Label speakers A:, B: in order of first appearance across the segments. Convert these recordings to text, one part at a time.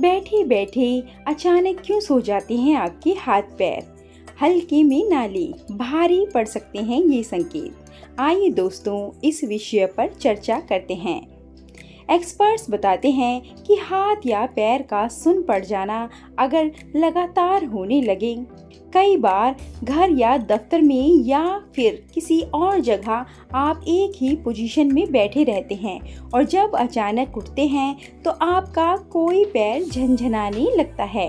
A: बैठे बैठे अचानक क्यों सो जाते हैं आपके हाथ पैर? हल्के में ना ले, भारी पड़ सकते हैं ये संकेत। आइए दोस्तों इस विषय पर चर्चा करते हैं। एक्सपर्ट्स बताते हैं कि हाथ या पैर का सुन्न पड़ जाना अगर लगातार होने लगे, कई बार घर या दफ्तर में या फिर किसी और जगह आप एक ही पोजीशन में बैठे रहते हैं और जब अचानक उठते हैं तो आपका कोई पैर झनझनाने लगता है,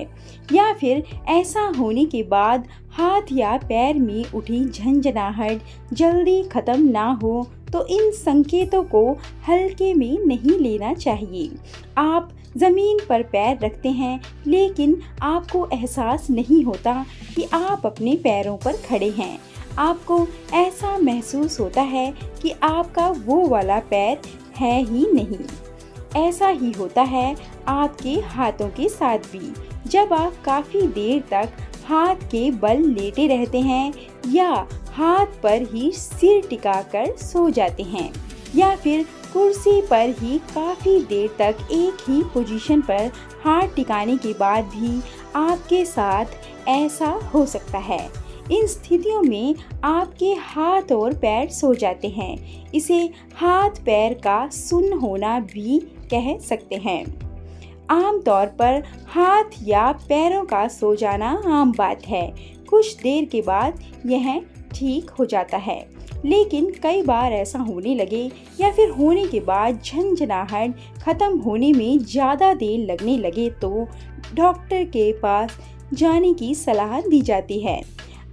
A: या फिर ऐसा होने के बाद हाथ या पैर में उठी झंझनाहट जल्दी खत्म ना हो, तो इन संकेतों को हल्के में नहीं लेना चाहिए। आप ज़मीन पर पैर रखते हैं लेकिन आपको एहसास नहीं होता कि आप अपने पैरों पर खड़े हैं। आपको ऐसा महसूस होता है कि आपका वो वाला पैर है ही नहीं। ऐसा ही होता है आपके हाथों के साथ भी। जब आप काफ़ी देर तक हाथ के बल लेटे रहते हैं या हाथ पर ही सिर टिकाकर सो जाते हैं या फिर कुर्सी पर ही काफ़ी देर तक एक ही पोजीशन पर हाथ टिकाने के बाद भी आपके साथ ऐसा हो सकता है। इन स्थितियों में आपके हाथ और पैर सो जाते हैं। इसे हाथ पैर का सुन्न होना भी कह सकते हैं। आमतौर पर हाथ या पैरों का सो जाना आम बात है। कुछ देर के बाद यह ठीक हो जाता है, लेकिन कई बार ऐसा होने लगे या फिर होने के बाद झंझनाहट खत्म होने में ज़्यादा देर लगने लगे तो डॉक्टर के पास जाने की सलाह दी जाती है।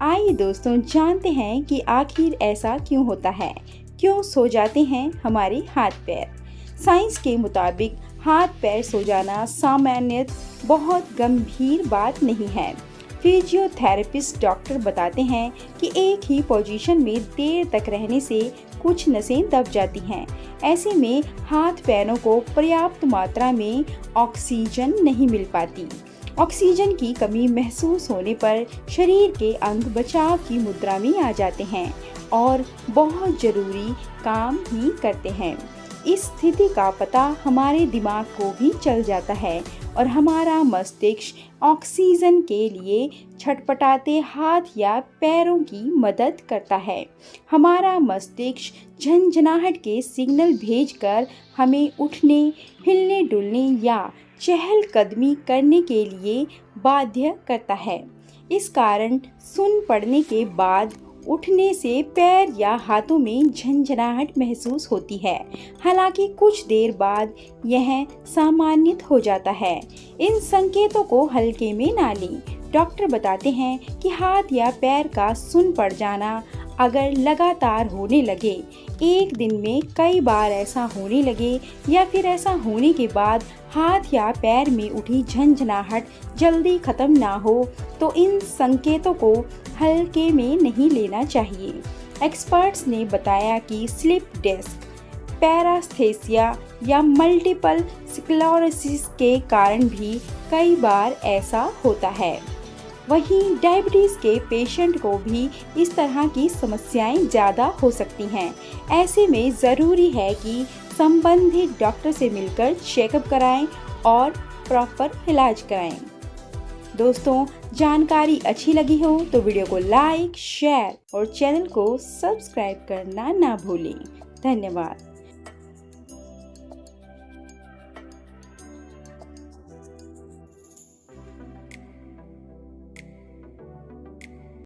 A: आइए दोस्तों जानते हैं कि आखिर ऐसा क्यों होता है, क्यों सो जाते हैं हमारे हाथ पैर। साइंस के मुताबिक हाथ पैर सो जाना सामान्यतः बहुत गंभीर बात नहीं है। फिजियोथेरेपिस्ट डॉक्टर बताते हैं कि एक ही पोजीशन में देर तक रहने से कुछ नसें दब जाती हैं। ऐसे में हाथ पैरों को पर्याप्त मात्रा में ऑक्सीजन नहीं मिल पाती। ऑक्सीजन की कमी महसूस होने पर शरीर के अंग बचाव की मुद्रा में आ जाते हैं और बहुत ज़रूरी काम ही करते हैं। इस स्थिति का पता हमारे दिमाग को भी चल जाता है और हमारा मस्तिष्क ऑक्सीजन के लिए छटपटाते हाथ या पैरों की मदद करता है। हमारा मस्तिष्क झंझनाहट के सिग्नल भेजकर हमें उठने, हिलने डुलने या चहलकदमी करने के लिए बाध्य करता है। इस कारण सुन्न पड़ने के बाद उठने से पैर या हाथों में झंझनाहट महसूस होती है। हालांकि कुछ देर बाद यह सामान्य हो जाता है। इन संकेतों को हल्के में ना लें। डॉक्टर बताते हैं कि हाथ या पैर का सुन्न पड़ जाना अगर लगातार होने लगे, एक दिन में कई बार ऐसा होने लगे या फिर ऐसा होने के बाद हाथ या पैर में उठी झंझनाहट जल्दी खत्म ना हो, तो इन संकेतों को हल्के में नहीं लेना चाहिए। एक्सपर्ट्स ने बताया कि स्लिप डिस्क, पैरास्थेसिया या मल्टीपल स्क्लेरोसिस के कारण भी कई बार ऐसा होता है। वहीं डायबिटीज़ के पेशेंट को भी इस तरह की समस्याएं ज़्यादा हो सकती हैं। ऐसे में ज़रूरी है कि संबंधित डॉक्टर से मिलकर चेकअप कराएं और प्रॉपर इलाज कराएं। दोस्तों जानकारी अच्छी लगी हो तो वीडियो को लाइक, शेयर और चैनल को सब्सक्राइब करना ना भूलें। धन्यवाद।